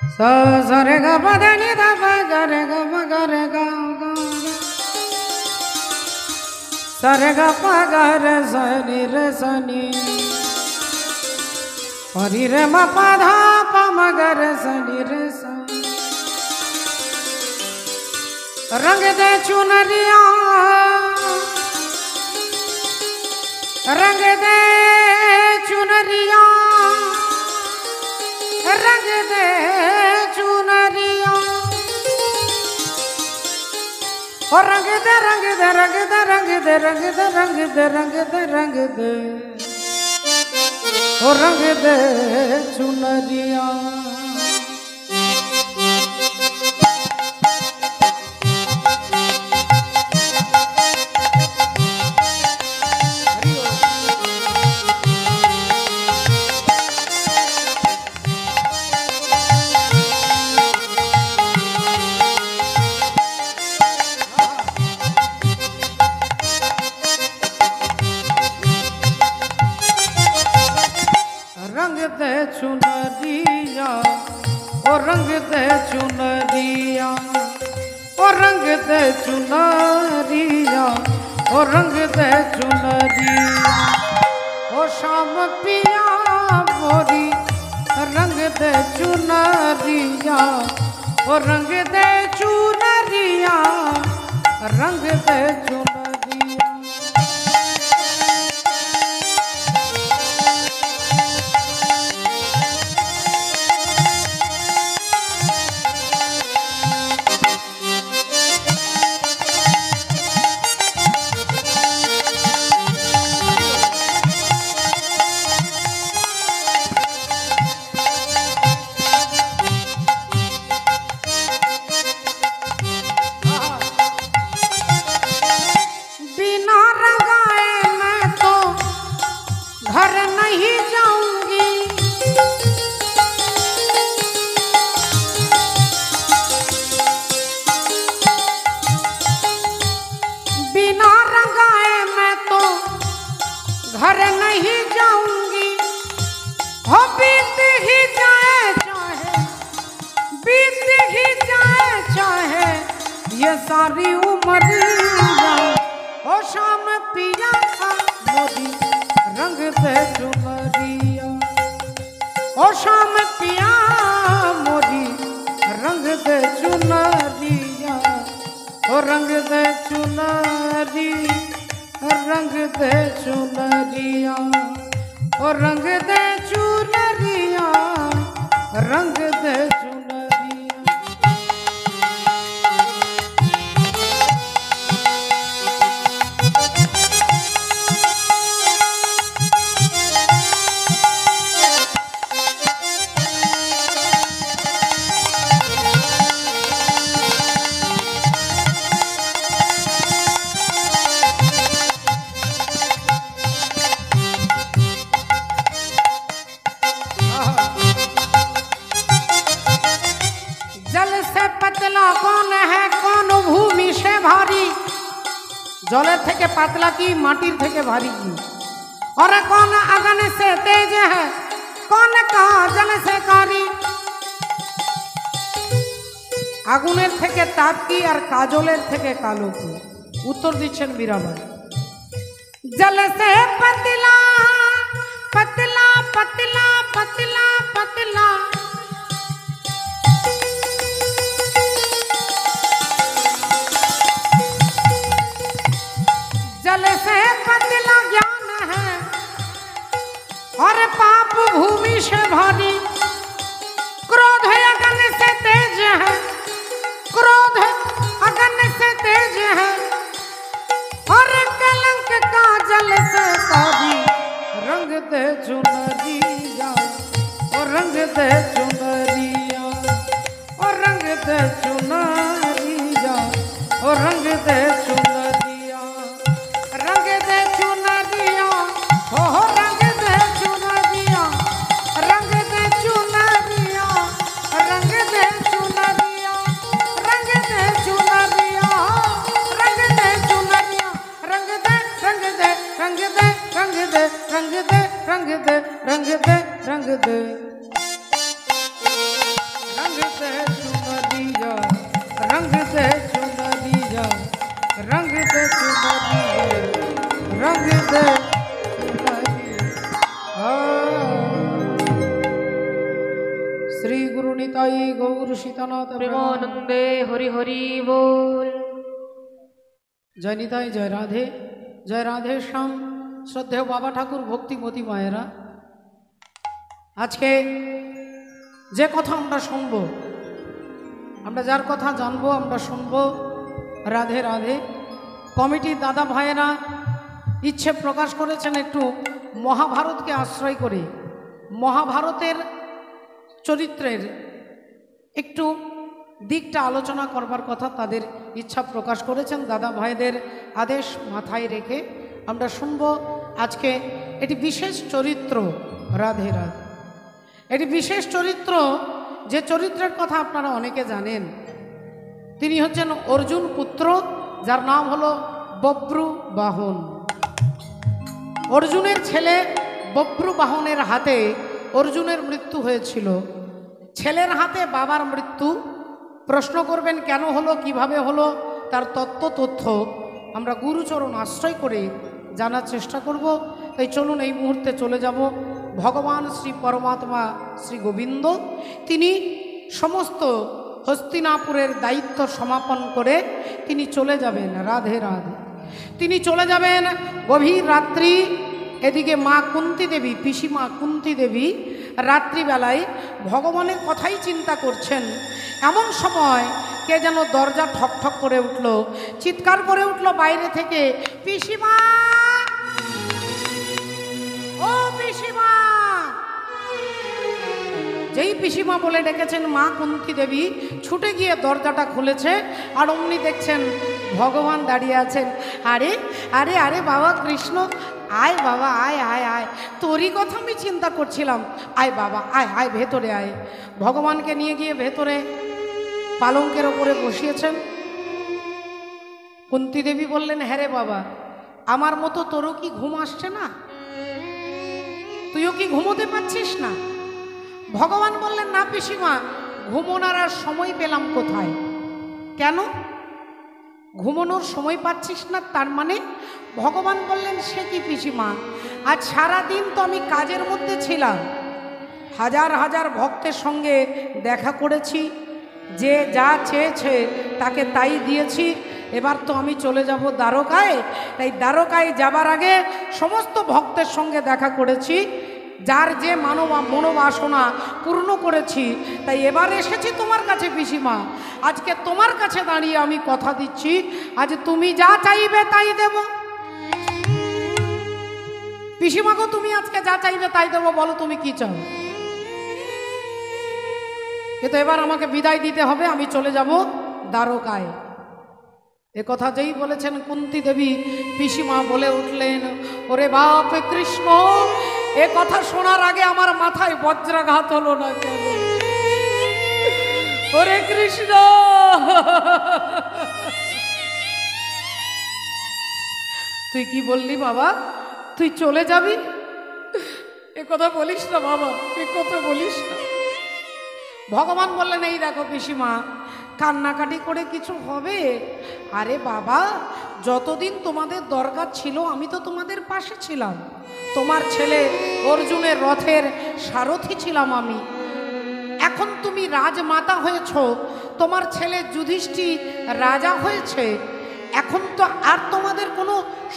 sa sa re ga pa da ni da pa ga re ga ma ga re ga ga sa re ga pa ga re sa ni pa ri re ma pa dha pa ma ga re sa ni re sa रंग दे चुनरिया रंग दे चुनरिया रंग दे चुनरिया और रंग दे रंग दे रंग दे रंग दे रंग दे रंग दे रंग दे रंग दे और रंग दे चुनरिया रंग दे चुनरिया ओ रंग दे चुनरिया ओ रंग दे चुनरिया ओ रंग दे चुनरिया ओ शाम पिया मोरी रंग दे चुनरिया ओ रंग दे चुनरिया रंग दे चुनरिया घर नहीं जाऊंगी बिना रंगाए मैं तो घर नहीं जाऊंगी हो बीत ही जाए चाहे बीत ही जाए चाहे ये सारी उम्र हो शाम पिया मोदी रंग दे चुनरिया ओ शाम पिया मोरी रंग दे चुनरिया ओ रंग दे चुनरी रंग दे चुनरिया ओ रंग दे चुनरिया रंग दे चुनरिया कौन है कौन भूमि से भारी जले थे पातला की माटिर थे भारी की और कौन अगन से तेज है कौन काजल से कारी आगुनेर थे ताप की और काजलेर थे कालो की उत्तर दिच्छेन मीराबाई जल से पतला पतला पतला पतला पतला जल से पतला ज्ञान है और पाप भूमि से भारी क्रोध अगन से तेज है क्रोध अगन से तेज है और कलंक का जल से कारी रंग दे चुनरिया और रंग दे चुनरिया और रंग दे चुनरिया और रंग दे चुनरिया रंग दे নিতাই গৌর সীতানাথ প্রেমানন্দে হরি হরি বল। জয় নিতাই, জয় রাধে, জয় রাধে শ্যাম। শ্রদ্ধেয় বাবা ঠাকুর, ভক্তিমতী মায়েরা, আজকে যে কথা আমরা শুনব, আমরা যার কথা জানবো, আমরা শুনব রাধে রাধে। কমিটির দাদা ভাইয়েরা ইচ্ছে প্রকাশ করেছেন একটু মহাভারতকে আশ্রয় করে মহাভারতের চরিত্রের একটু দিকটা আলোচনা করবার কথা তাদের ইচ্ছা প্রকাশ করেছেন। দাদা ভাইদের আদেশ মাথায় রেখে আমরা শুনব আজকে এটি বিশেষ চরিত্র রাধে রাধে। এটি বিশেষ চরিত্র, যে চরিত্রের কথা আপনারা অনেকে জানেন। তিনি হচ্ছেন অর্জুন পুত্র, যার নাম হলো বব্রু বাহন। অর্জুনের ছেলে বব্রু বাহনের হাতে অর্জুনের মৃত্যু হয়েছিল। ছেলের হাতে বাবার মৃত্যু। প্রশ্ন করবেন কেন হলো, কিভাবে হলো, তার তথ্য আমরা গুরুচরণ আশ্রয় করে জানার চেষ্টা করব। তাই চলুন এই মুহূর্তে চলে যাব ভগবান শ্রী পরমাত্মা শ্রী গোবিন্দ। তিনি সমস্ত হস্তিনাপুরের দায়িত্ব সমাপন করে তিনি চলে যাবেন রাধে রাধে। তিনি চলে যাবেন গভীর রাত্রি। এদিকে মা কুন্তী দেবী, পিসিমা কুন্তী দেবী রাত্রিবেলায় ভগবানের কথাই চিন্তা করছেন। এমন সময় কে যেন দরজা ঠকঠক করে উঠল, চিৎকার করে উঠল বাইরে থেকে, পিসিমা, ও পিসিমা। যেই পিসিমা বলে ডেকেছেন মা কুন্তী দেবী ছুটে গিয়ে দরজাটা খুলেছে, আর অমনি দেখছেন ভগবান দাঁড়িয়ে আছেন। আরে আরে আরে বাবা কৃষ্ণ, আয় বাবা, আয় আয় আয়, তোরই কথা আমি চিন্তা করছিলাম। আয় বাবা, আয় আয়, ভেতরে আয়। ভগবানকে নিয়ে গিয়ে ভেতরে পালঙ্কের ওপরে বসিয়েছেন। কুন্তী দেবী বললেন, হ্যাঁ রে বাবা, আমার মতো তোরও কি ঘুম আসছে না? তুইও কি ঘুমোতে পারছিস না? ভগবান বললেন, না পিসিমা, ঘুমোনোর আর সময় পেলাম কোথায়? কেন ঘুমানোর সময় পাচ্ছিস না? তার মানে ভগবান বললেন, সে কি পিসিমা, আজ সারাদিন তো আমি কাজের মধ্যে ছিলাম, হাজার হাজার ভক্তের সঙ্গে দেখা করেছি, যে যা চেয়েছে তাকে তাই দিয়েছি। এবার তো আমি চলে যাব দ্বারকায়। তাই দ্বারকায় যাবার আগে সমস্ত ভক্তের সঙ্গে দেখা করেছি, যার যে মনোবাসনা পূর্ণ করেছি। তাই এবার এসেছি তোমার কাছে পিসিমা। আজকে তোমার কাছে দাঁড়িয়ে আমি কথা দিচ্ছি, আজ তুমি যা চাইবে তাই দেব। পিসিমাকে তুমি আজকে যা চাইবে তাই দেব, বলো তুমি কি চাও। কিন্তু এবার আমাকে বিদায় দিতে হবে, আমি চলে যাব দ্বারকায়। এ কথা যেই বলেছেন কুন্তী দেবী, পিসিমা বলে উঠলেন, ওরে বাপ কৃষ্ণ, এ কথা শোনার আগে আমার মাথায় বজ্রাঘাত হলো না কেন? ওরে কৃষ্ণ, তুই কি বললি বাবা? তুই চলে যাবি? এ কথা বলিস না বাবা, এ কথা বলিস না। ভগবান বললেন, এই দেখো পিসিমা, কান্নাকাটি করে কিছু হবে? আরে বাবা, যতদিন তোমাদের দরকার ছিল আমি তো তোমাদের পাশে ছিলাম। তোমার ছেলে অর্জুনের রথের সারথি ছিলাম আমি। এখন তুমি রাজমাতা হয়েছ, তোমার ছেলে যুধিষ্ঠির রাজা হয়েছে, এখন তো আর তোমাদের কোনো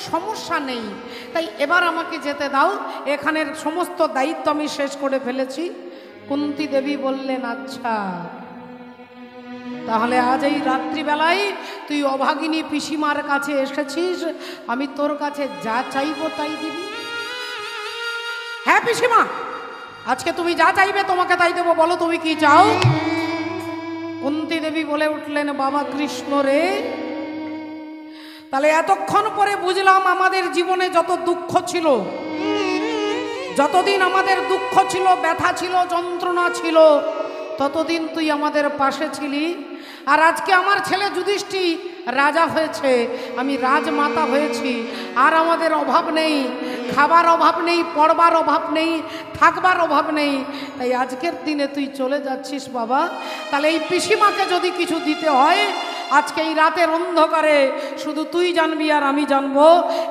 সমস্যা নেই। তাই এবার আমাকে যেতে দাও, এখানের সমস্ত দায়িত্ব আমি শেষ করে ফেলেছি। কুন্তী দেবী বললেন, আচ্ছা তাহলে আজ এই রাত্রিবেলায় তুই অভাগিনী পিসিমার কাছে এসেছিস, আমি তোর কাছে যা চাইবো তাই দিবি। হ্যাঁ পিসিমা, আজকে তুমি যা চাইবে তোমাকে তাই দেবো, বলো তুমি কি চাও। কুন্তী দেবী বলে উঠলেন, বাবা কৃষ্ণ রে, তাহলে এতক্ষণ পরে বুঝলাম আমাদের জীবনে যত দুঃখ ছিল, যতদিন আমাদের দুঃখ ছিল, ব্যথা ছিল, যন্ত্রণা ছিল, ততদিন তুই আমাদের পাশে ছিলি। আর আজকে আমার ছেলে যুধিষ্ঠির রাজা হয়েছে, আমি রাজমাতা হয়েছি, আর আমাদের অভাব নেই, খাবার অভাব নেই, পড়বার অভাব নেই, থাকবার অভাব নেই। তাই আজকের দিনে তুই চলে যাচ্ছিস বাবা, তাহলে এই পিসিমাকে যদি কিছু দিতে হয় আজকে এই রাতের অন্ধকারে শুধু তুই জানবি আর আমি জানবো।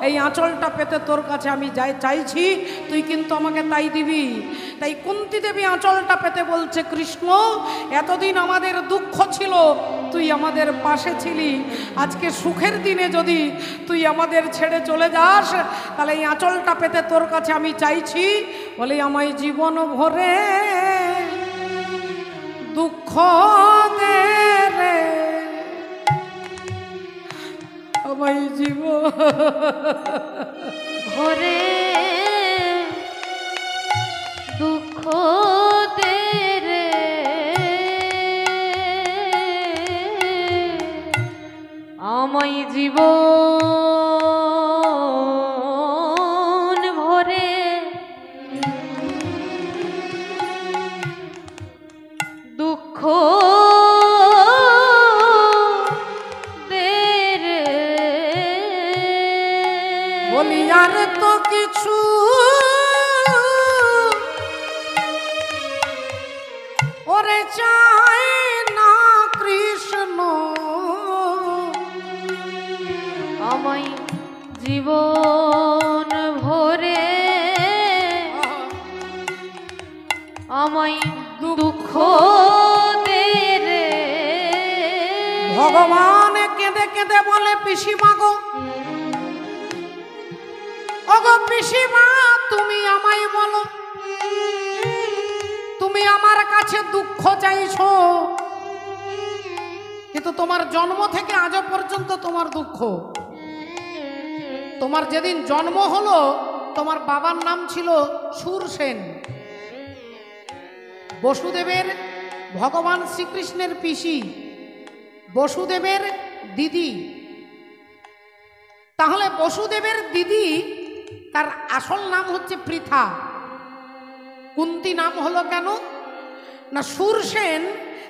এই আঁচলটা পেতে তোর কাছে আমি চাইছি, তুই কিন্তু আমাকে তাই দিবি। তাই কুন্তী দেবী আঁচলটা পেতে বলছে, কৃষ্ণ এতদিন আমাদের দুঃখ ছিল, তুই আমাদের পাশে ছিলি, আজকে সুখের দিনে যদি তুই আমাদের ছেড়ে চলে যাস, তাহলে এই আঁচলটা পেতে তোর কাছে আমি চাইছি, বলে আমায় জীবন ভরে দুঃখ দে রে, আমায় জীবন ভরে দুঃখ দে রে, আমায় জীবন ভরে দুঃখ দে রে। বলি আর তো কিছু ওরে চাই না কৃষ্ণ, আমায় জীবন ভরে আমায় দুঃখ দে রে। ভগবান কেঁদে কেঁদে বলে, পিসিমা গো, ওগো পিসিমা তুমি আমায় বলো, তুমি আমার কাছে দুঃখ চাইছো, কিন্তু তোমার জন্ম থেকে আজও পর্যন্ত তোমার দুঃখ। তোমার যেদিন জন্ম হলো তোমার বাবার নাম ছিল সুরসেন, বসুদেবের, ভগবান শ্রীকৃষ্ণের পিসি, বসুদেবের দিদি। তাহলে বসুদেবের দিদি তার আসল নাম হচ্ছে পৃথা। কুন্তী নাম হলো কেন না, সুরসেন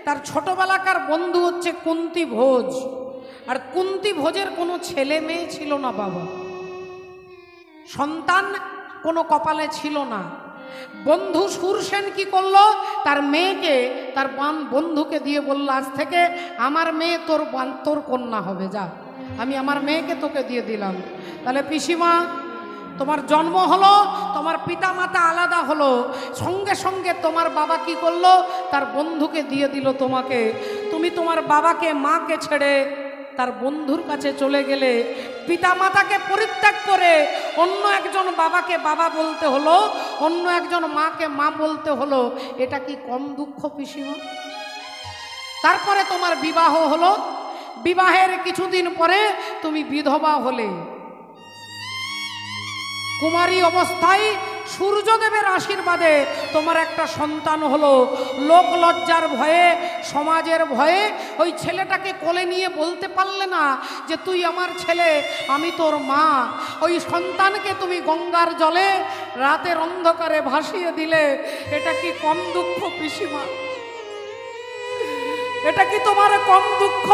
তার ছোটবেলাকার বন্ধু হচ্ছে কুন্তী ভোজ, আর কুন্তী ভোজের কোনো ছেলে মেয়ে ছিল না, বাবা সন্তান কোনো কপালে ছিল না। বন্ধু সুরসেন কি করলো, তার মেয়েকে তার বন্ধুকে দিয়ে বলল, আজ থেকে আমার মেয়ে তোর কন্যা হবে, যা আমি আমার মেয়েকে তোকে দিয়ে দিলাম। তাহলে পিসিমা তোমার জন্ম হলো, তোমার পিতা মাতা আলাদা হলো, সঙ্গে সঙ্গে তোমার বাবা কি করলো, তার বন্ধুকে দিয়ে দিল তোমাকে। তুমি তোমার বাবাকে মাকে ছেড়ে তার বন্ধুর কাছে চলে গেলে, পিতা মাতাকে পরিত্যাগ করে অন্য একজন বাবাকে বাবা বলতে হলো, অন্য একজন মাকে মা বলতে হলো। এটা কি কম দুঃখ পিসিমা? তারপরে তোমার বিবাহ হলো, বিবাহের কিছুদিন পরে তুমি বিধবা হলে। কুমারী অবস্থায় সূর্যদেবের আশীর্বাদে তোমার একটা সন্তান হলো। লোক লজ্জার ভয়ে, সমাজের ভয়ে ওই ছেলেটাকে কোলে নিয়ে বলতে পারলে না যে তুই আমার ছেলে, আমি তোর মা। ওই সন্তানকে তুমি গঙ্গার জলে রাতের অন্ধকারে ভাসিয়ে দিলে। এটা কি কম দুঃখ পিসিমা? এটা কি তোমার কম দুঃখ?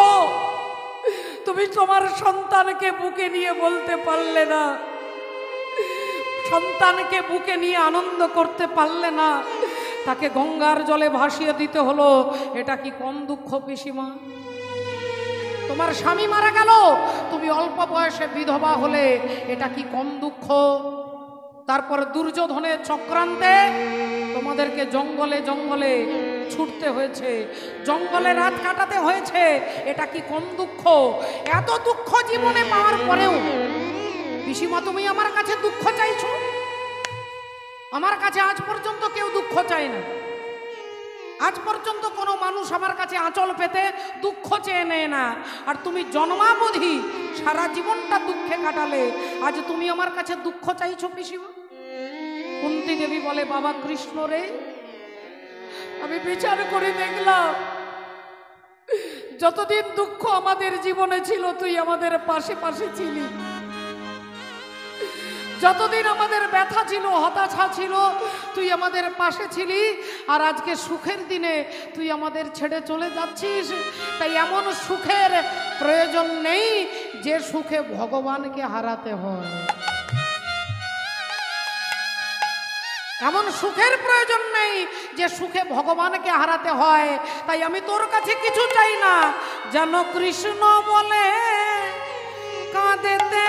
তুমি তোমার সন্তানকে বুকে নিয়ে বলতে পারলে না, সন্তানকে বুকে নিয়ে আনন্দ করতে পারলে না, তাকে গঙ্গার জলে ভাসিয়ে দিতে হলো। এটা কি কম দুঃখ পিসিমা? তোমার স্বামী মারা গেল, তুমি অল্প বয়সে বিধবা হলে। এটা কি কম দুঃখ? তারপর দুর্যোধনের চক্রান্তে তোমাদেরকে জঙ্গলে জঙ্গলে ছুটতে হয়েছে, জঙ্গলে রাত কাটাতে হয়েছে। এটা কি কম দুঃখ? এত দুঃখ জীবনে পাওয়ার পরেও পিসিমা তুমি আমার কাছে দুঃখ চাইছো? আমার কাছে আজ পর্যন্ত কেউ দুঃখ চায় না। আজ পর্যন্ত কোনো মানুষ আমার কাছে আঁচল পেতে দুঃখ চেয়ে নেয় না। আর তুমি জন্মাবধি সারা জীবনটা দুঃখে কাটালে, আজ তুমি আমার কাছে দুঃখ চাইছো পিসিমা? কুন্তী দেবী বলে, বাবা কৃষ্ণ রে, আমি বিচার করে দেখলাম যতদিন দুঃখ আমাদের জীবনে ছিল তুই আমাদের পাশে পাশে ছিলি, যতদিন আমাদের ব্যথা ছিল, হতাশা ছিল, তুই আমাদের পাশে ছিলি। আর আজকে সুখের দিনে তুই আমাদের ছেড়ে চলে যাচ্ছিস। তাই এমন সুখের প্রয়োজন নেই যে সুখে ভগবানকে হারাতে হয়। এমন সুখের প্রয়োজন নেই যে সুখে ভগবানকে হারাতে হয়। তাই আমি তোর কাছে কিছু চাই না, যেন কৃষ্ণ বলে কাঁদেতে